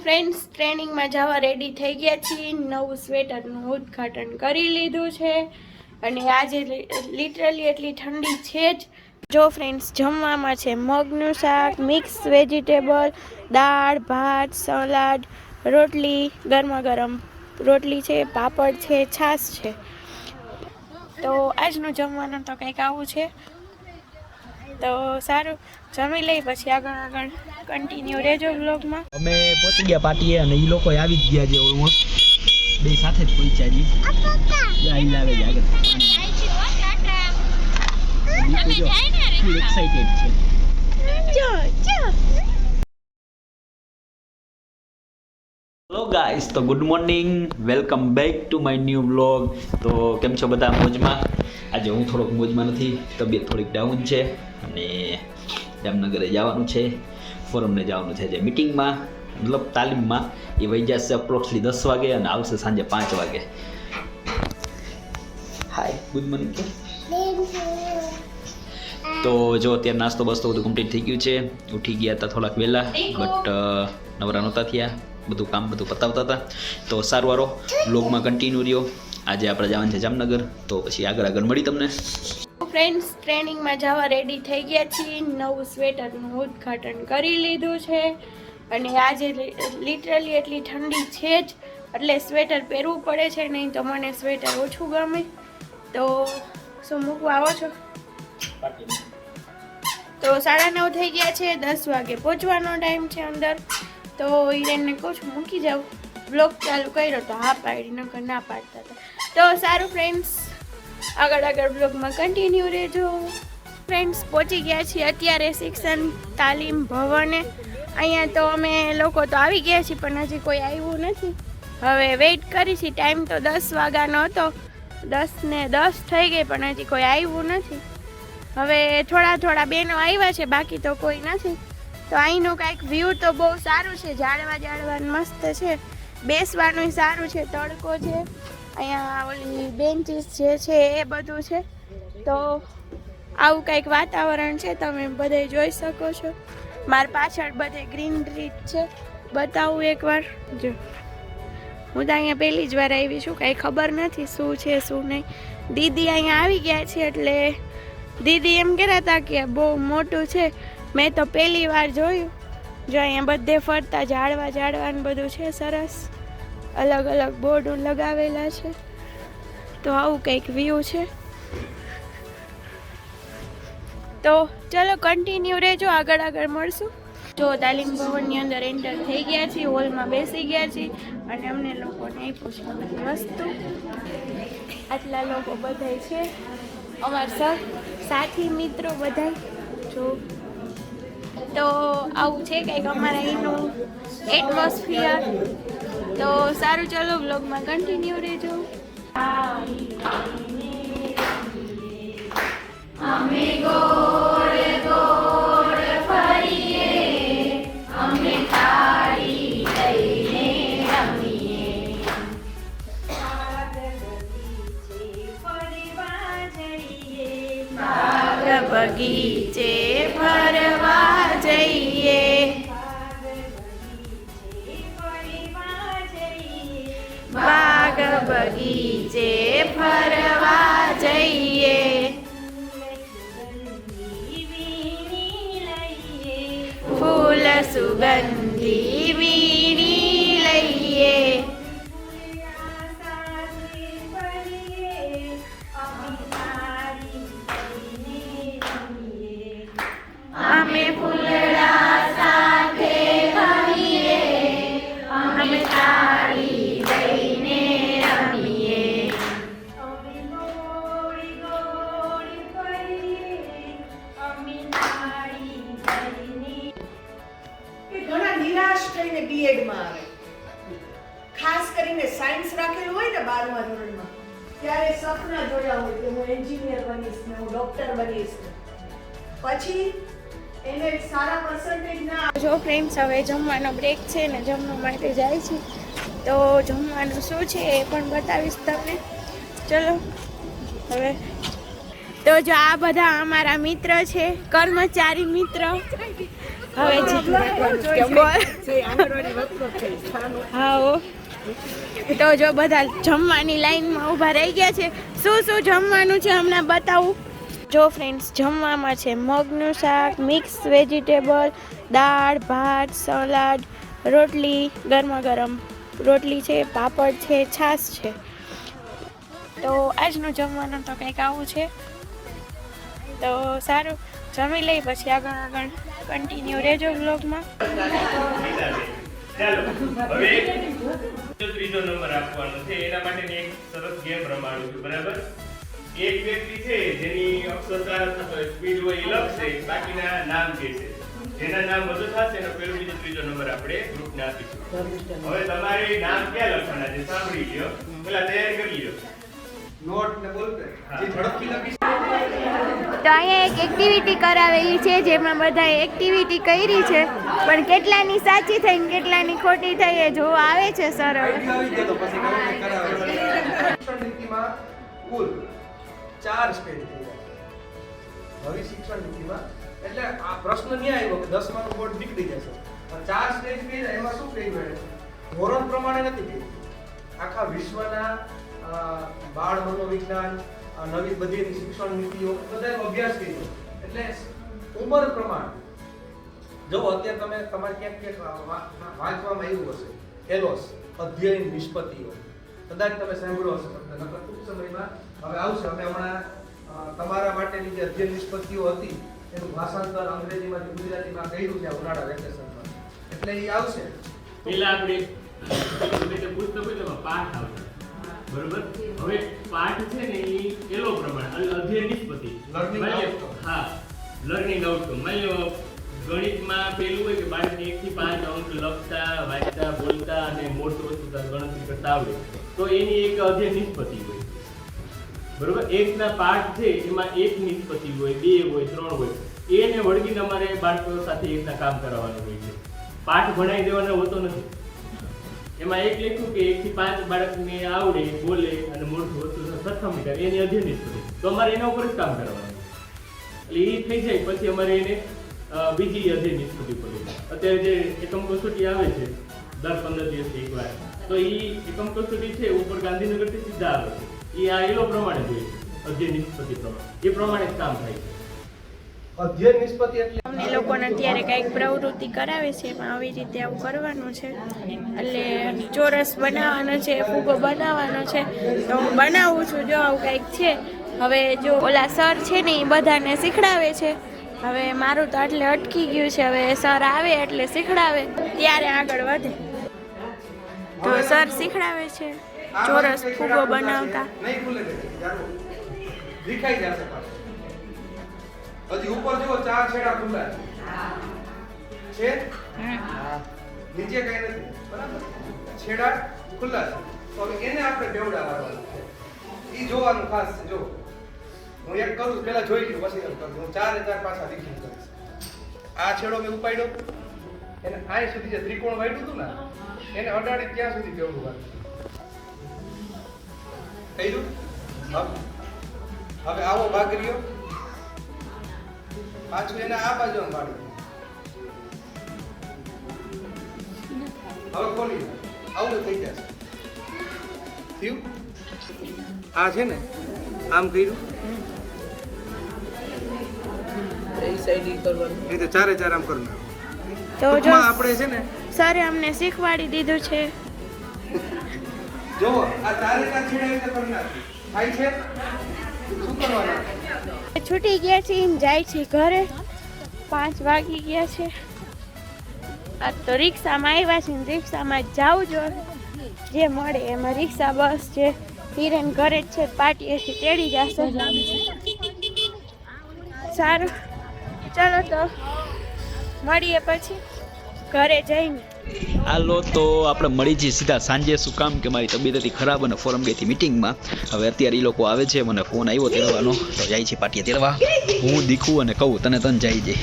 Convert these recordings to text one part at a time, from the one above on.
Friends ટ્રેનિંગમાં જવા ready થઈ ગયા છીએ. નવું સ્વેટરનું ઉદ્ઘાટન કરી લીધું છે અને આજે લિટરલી એટલી ઠંડી છે જ. જો ફ્રેન્ડ્સ, જમવામાં છે મગનું શાક, મિક્સ વેજીટેબલ, દાળ ભાત, સલાડ, રોટલી, ગરમા ગરમ રોટલી છે, પાપડ છે, છાશ છે. તો આજનું જમવાનું તો કંઈક આવું છે. તો સારું, જમી લઈ પછી આગળ કન્ટિન્યુ રહેજો વ્લોગમાં. અમે પહોંચી ગયા પાર્ટીએ અને એ લોકો આવી જ ગયા છે. ઓલમોસ્ટ બે સાથે જ પહોંચ્યા જી. અહીં આવે છે આગળ. ફૂલ એક્સાઇટેડ છે. હેલો ગાઈસ, તો good morning, welcome back to my new vlog. તો કેમ છો બધા? મોજમાં? આજે હું થોડોક મોજમાં નથી, તબિયત થોડીક ડાઉન છે અને જામનગરે જવાનું છે. ફોરમને જવાનું છે જે મિટિંગમાં, મતલબ તાલીમમાં. એ વહી જશે અપ્રોક્સલી 10 વાગે અને આવશે સાંજે 5 વાગે. હાય, ગુડ મોર્નિંગ. તો જો અત્યારે નાસ્તો બસ્તો બધું કમ્પ્લીટ થઈ ગયું છે. ઉઠી ગયા હતા થોડાક વહેલા, બટ નવરા નહોતા થયા. બધું કામ બધું પતાવતા હતા. તો સારું વારો વ્લોગમાં કન્ટિન્યુ રહ્યો. આજે આપણે જવાનું છે જામનગર, તો પછી આગળ મળી તમને. ફ્રેન્ડ્સ ટ્રેનિંગમાં જવા રેડી થઈ ગયા છીએ. નવું સ્વેટરનું ઉદ્ઘાટન કરી લીધું છે અને આજે લિટરલી એટલી ઠંડી છે જ, એટલે સ્વેટર પહેરવું પડે છે. નહીં તો મને સ્વેટર ઓછું ગમે. તો શું મૂકવા આવો છો? તો 9:30 થઈ ગયા છે. 10 વાગે પહોંચવાનો ટાઈમ છે અંદર. તો હિરેનને કહું છું મૂકી જાઉં. બ્લોગ ચાલુ કર્યો તો હા પાડી, નકર ના પાડતા હતા. તો સારું ફ્રેન્ડ્સ, આગળ બ્લોગમાં કન્ટિન્યુ રહેજો. ફ્રેન્ડ્સ પહોંચી ગયા છીએ અત્યારે શિક્ષણ તાલીમ ભવને. અહીંયા તો અમે લોકો તો આવી ગયા છીએ પણ હજી કોઈ આવ્યું નથી. હવે વેઇટ કરી છીએ. ટાઈમ તો 10 વાગ્યાનો હતો, 10 ને 10 થઈ ગઈ પણ હજી કોઈ આવ્યું નથી. હવે થોડા બહેનો આવ્યા છે, બાકી તો કોઈ નથી. તો અહીંનું કાંઈક વ્યૂ તો બહુ સારું છે. ઝાડવા મસ્ત છે. બેસવાનું સારું છે, તડકો છે. અહીંયા ઓલી બેન્ચીસ જે છે એ બધું છે. તો આવું કંઈક વાતાવરણ છે, તમે બધે જોઈ શકો છો. મારી પાછળ બધે ગ્રીનરી છે. બતાવું એકવાર. જો હું તો અહીંયા પહેલી જ વાર આવી છું, કાંઈ ખબર નથી શું છે શું નહીં. દીદી અહીંયા આવી ગયા છે એટલે દીદી એમ કહેતા હતા કે બહુ મોટું છે. મેં તો પહેલી વાર જોયું. જો અહીંયા બધે ફરતા ઝાડવા બધું છે સરસ. અલગ બોર્ડ લગાવેલા છે. તો આવું કંઈક વ્યૂ છે. તો ચલો કન્ટિન્યુ રહેજો, આગળ મળશું. જો તાલીમ ભવનની અંદર એન્ટર થઈ ગયા છીએ, હોલમાં બેસી ગયા છીએ અને અમને લોકોને આપ્યું છે બધી વસ્તુ. આટલા લોકો બધાય છે, અમારા સાથી મિત્રો બધાય. જો તો આવું છે કંઈક અમારા અહીંનું એટમોસ્ફિયર. તો સારું, ચલો વ્લોગમાં કન્ટિન્યુ રહેજો. અમે ગોળ ફરીએ, અમે તાળી લઈને રમીએ. બાગ બગીચે ફરવા જઈએ. બાગ બગીચે ફરવા જઈએ. ફૂલ સુગંધી વીણી લઈએ. અમે ફૂલડા સાથે રમીએ, અમે તાળી લઈને રમીએ. ઘણા નિરાશ થઈને બીએડમાં આવે, ખાસ કરીને સાયન્સ રાખેલું હોય ને 12મા ધોરણમાં, ત્યારે સપના જોયા હોય કે હું એન્જિનિયર બનીશ ને હું ડોક્ટર બનીશ. પછી એને સારા પર્સન્ટેજ ના. જો ફ્રેન્ડ્સ, હવે જમવાનો બ્રેક છે ને જમવા માટે જાય છે. તો જમવાનું શું છે એ પણ બતાવીશ તમને. ચલો હવે. તો જો આ બધા અમારા મિત્ર છે, કર્મચારી મિત્ર. હવે હા હો. તો જો બધા જમવાની લાઈનમાં ઊભા રહી ગયા છે. શું શું જમવાનું છે હમણાં બતાવું. જો ફ્રેન્ડ્સ, જમવામાં છે મગનું શાક, મિક્સ વેજીટેબલ, દાળ ભાત, સલાડ, રોટલી, ગરમા ગરમ રોટલી છે, પાપડ છે, છાશ છે. તો આજનું જમવાનું તો કંઈક આવું છે. તો સારું, જમી લઈ પછી આગળ કન્ટિન્યુ રહેજો વ્લોગમાં. ચાલો હવે ત્રીજો નંબર આપવાનો છે. એના માટેની એક સરસ ગેમ રમાડું છું, બરાબર? એક વ્યક્તિ છે જેની અક્ષરતા સ્પીડ હોય એ લખશે, બાકીના નામ કહેશે. જેના નામ વધુ થશે એનો પેલો બીજો ત્રીજો નંબર આપણે ગ્રુપને આપીશું. હવે તમારે નામ ક્યાં લખવાના છે સાંભળી લ્યો, પેલા તૈયાર કરી લ્યો. નોટ ને બોલપેન જે ઝડપથી લખી. તો અહીંયા એક એક્ટિવિટી કરાવેલી છે જેમાં બધાએ એક્ટિવિટી કરી છે, પણ કેટલાની સાચી થઈ ને કેટલાની ખોટી થઈ એ જોવા આવે છે સર. શિક્ષણ નીતિમાં કુલ 4 સ્ટેજ થઈ જાય. નવી શિક્ષણ નીતિમાં એટલે આ પ્રશ્ન નહીં આવ્યો કે 10 નું બોર્ડ નીકળી જશે, પણ 4 સ્ટેજ થઈ જાય. એમાં શું કહ્યું છે? ધોરણ પ્રમાણે નથી કહ્યું. આખા વિશ્વના બાળ મનોવિજ્ઞાન, નવી બધી શિક્ષણ નીતિઓ બધાનો અભ્યાસ કર્યો. એટલે ઉંમર પ્રમાણે જો અત્યારે તમે તમારે ક્યાંક વાંચવામાં આવ્યું હશે એલોસ અધ્યયન નિષ્પત્તિઓ, કદાચ તમે સાંભળ્યો હશે. ટૂંક સમયમાં હવે આવશે. અમે હમણાં તમારા માટેની જે અધ્યયન નિષ્પત્તિઓ હતી એનું ભાષાંતર અંગ્રેજીમાંથી ગુજરાતીમાં કર્યું છે ઉનાળા વેકેશનમાં, એટલે એ આવશે. પેલા આપણે પુસ્તકોમાં પાઠ આવશે, બરોબર? હવે પાઠ છે ને એ એલો પ્રમાણે અધ્યયન નિષ્પત્તિ, હા, લર્નિંગ આઉટકમ. માની લો ગણિતમાં પેલું હોય કે બાળકને 1 થી 5 અંક લખતા, વાંચતા, બોલતા અને મોટી વસ્તુ ગણતરી કરતા આવડે, તો એની એક અધ્યયન નિષ્પત્તિ હોય, બરોબર? એકના પાઠ છે એમાં 1 નિષ્પત્તિ હોય, 2 હોય, 3 હોય. એને વળગીને અમારે બાળકો સાથે એકના કામ કરાવવાનું હોય છે. પાઠ ભણાવી દેવાનો હોતો નથી. એમાં એક લખ્યું કે 1 થી 5 બાળકને આવડે, બોલે અને મોટું વસ્તુ સરખામણી કરે, એની અધ્યયન નિષ્પત્તિ. તો અમારે એના ઉપર જ કામ કરવાનું. એટલે એ થઈ જાય પછી અમારે એને બીજી અધ્યયન નિષ્પત્તિ ઉપર. અત્યારે જે એકમ કસોટી આવે છે દર 15 દિવસે એકવાર, તો એ એકમ કસોટી છે ઉપર ગાંધીનગરથી સીધા આવે છે. એ આ એલો પ્રમાણે જોઈએ છે, અધ્યયન નિષ્પત્તિ પ્રમાણે. એ પ્રમાણે જ કામ થાય છે. અધ્યયન નિષ્પત્તિ એટલે અમને લોકોને અત્યારે કંઈક પ્રવૃત્તિ કરાવે છે, એમાં આવી રીતે આવું કરવાનું છે. એટલે ચોરસ બનાવવાનો છે, ફૂગો બનાવવાનો છે. તો હું બનાવું છું. જો આવું કંઈક છે. હવે જો ઓલા સર છે ને એ બધાને શીખડાવે છે. હવે મારું તો આટલે અટકી ગયું છે. હવે સર આવે એટલે શીખડાવે ત્યારે આગળ વધે. તો સર શીખડાવે છે ચોરસ ફૂગો બનાવતા. નહીં ભૂલે દેખાઈ જશે પાછું. હજી ઉપર જો 4 છેડા ખુલ્લા છે, નીચે કઈ નથી, બરાબર? છેડા ખુલ્લા છે. તો હવે એને આપણે બેવડાવવાનું છે. ઈ જોવાનું ખાસ છે. જો હું એક કરું પેલા જોઈ લઉં પછી એમ કરું. હું 4 એ 4 પાછા રીફિલ કરીશ. આ છેડો મેં ઉપાડ્યો, એને આય સુધી જે ત્રિકોણ વાળ્યું હતું ને એને અડાડી ત્યાં સુધી બેવડવાનું કર્યું. હવે આવો ભાગ રહ્યો, પાછું એને આ બાજુ વાળ્યું. હવે ખોલી આવું થઈ જશે. થયું? આ છે ને આમ કર્યું, એ તો 4 એ 4 આમ કરવું. તો જો આપણે છે ને સરે અમને શીખવાડી દીધું છે. જો આ 4 એ 4 છેડા રીતે કરી નાખ્યું. થાય છે શું કરવાનું? છૂટી ગયા છે, એમ જાય છે ઘરે. 5 વાગી ગયા છે. આ તો રિક્ષામાં આવ્યા છે ને રિક્ષામાં જાવું જોઈએ. જે મળે એમાં રિક્ષા, બસ છે. હિરેન ઘરે જ છે, પાટીએથી તેડી જશે. સારું, ચાલો તો મળીએ પછી ઘરે જઈને. હાલો તો આપણે મળી જઈએ સીધા સાંજે. શું કામ કે મારી તબિયત હતી ખરાબ અને ફોરમ ગઈ હતી મિટિંગમાં. હવે અત્યારે એ લોકો આવે છે, મને ફોન આવ્યો તેડવાનો, તો જાય છે પાટીએ તેડવા. હું દીખું અને કહું તને જાય જાય.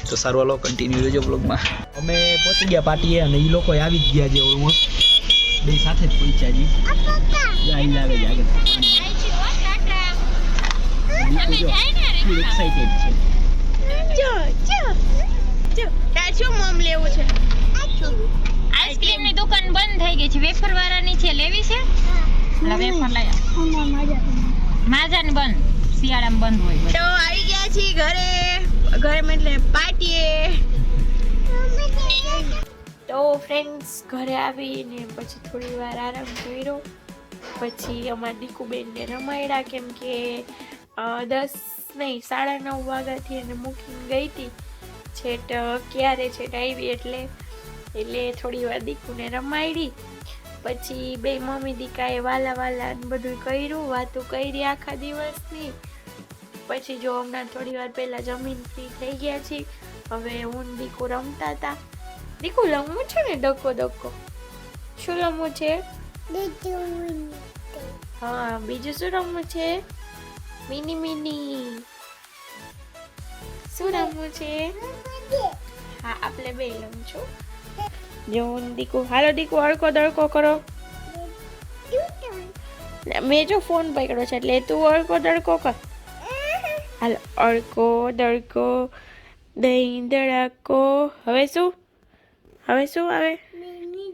તો સારું, હાલો કન્ટિન્યુ રહેજો બ્લોગમાં. અમે પહોંચી ગયા પાટીએ અને એ લોકો આવી જ ગયા છે ઓલમોસ્ટ. બે સાથે જ પહોંચ્યા જી. આવે છે આગળ. એક્સાઇટેડ છે. જો તાર શું મમ લેવું છે? આઈસ્ક્રીમ ની થઈ ગઈ છે. વેફર વાળાની છે, લેવી છે? લા વેફર લાયા. માજાની બંધ, શિયાળામાં બંધ હોય. તો આવી ગયા છીએ ઘરે એટલે પાર્ટીએ. તો ફ્રેન્ડ્સ ઘરે આવીને પછી થોડી વાર આરામ કર્યો. પછી અમારા દીકુબેનને રમાડ્યા, કેમ કે 9:30 વાગ્યાથી એને મૂકીને ગઈ હતી. છેટ ક્યારે છેટ આવી એટલે થોડી વાર દીકુને રમાડી. પછી બે મમ્મી દીકાએ વાલા ને બધું કર્યું, વાતો કરી આખા દિવસની. પછી જો હમણાં થોડી વાર પહેલા જમીન ફ્રી થઈ ગયા છે. હવે હું દીકુ રમતા હતા. દીકુ રમવું છે ને ડકો શું રમવું છે? હા, બીજું શું રમવું છે? મિની શું રમવું છે? હા, આપણે બે રમશું. જો દીકુ, હાલો દીકુ અડકો દડકો કરો. મેં જો ફોન પકડ્યો છે એટલે તું અડકો દડકો કર. હાલો, અડકો દડકો દહીં દડાકો. હવે શું આવે? મિની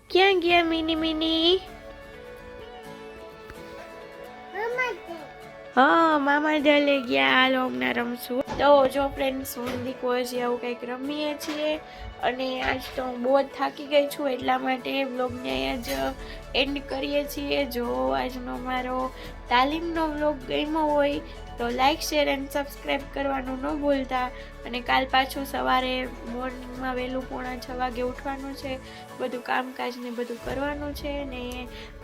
ક્યાં ગયા મિની? હા, મામા જલે ગયા. હાલો હમણાં રમશું. તો જો ફ્રેન્ડ્સ, હું દીકુ હજી આવું કંઈક રમીએ છીએ. અને આજ તો હું બહુ જ થાકી ગઈ છું, એટલા માટે વ્લોગને અહીંયા જ એન્ડ કરીએ છીએ. જો આજનો મારો તાલીમનો વ્લોગ ગમ્યો હોય તો લાઈક, શેર એન્ડ સબસ્ક્રાઈબ કરવાનું ન ભૂલતા. અને કાલ પાછું સવારે મોર્નિંગમાં વહેલું 5:45 વાગે ઉઠવાનું છે, બધું કામકાજ ને બધું કરવાનું છે. ને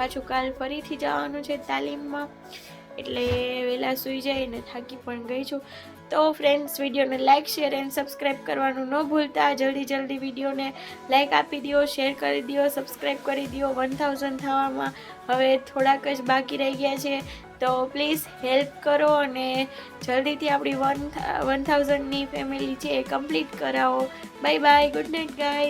પાછું કાલ ફરીથી જવાનું છે તાલીમમાં, એટલે વહેલા સૂઈ જઈને થાકી પણ ગઈ છું. તો ફ્રેન્ડ્સ, વિડીયોને લાઈક, શેર એન્ડ સબસ્ક્રાઈબ કરવાનું ન ભૂલતા. જલ્દી વિડીયોને લાઈક આપી દો, શેર કરી દો, સબસ્ક્રાઈબ કરી દો. 1000 થવામાં હવે થોડાક જ બાકી રહી ગયા છે, તો પ્લીઝ હેલ્પ કરો અને જલ્દીથી આપણી 1000ની ફેમિલી છે એ કમ્પ્લીટ કરાવો. Bye bye, good night guys.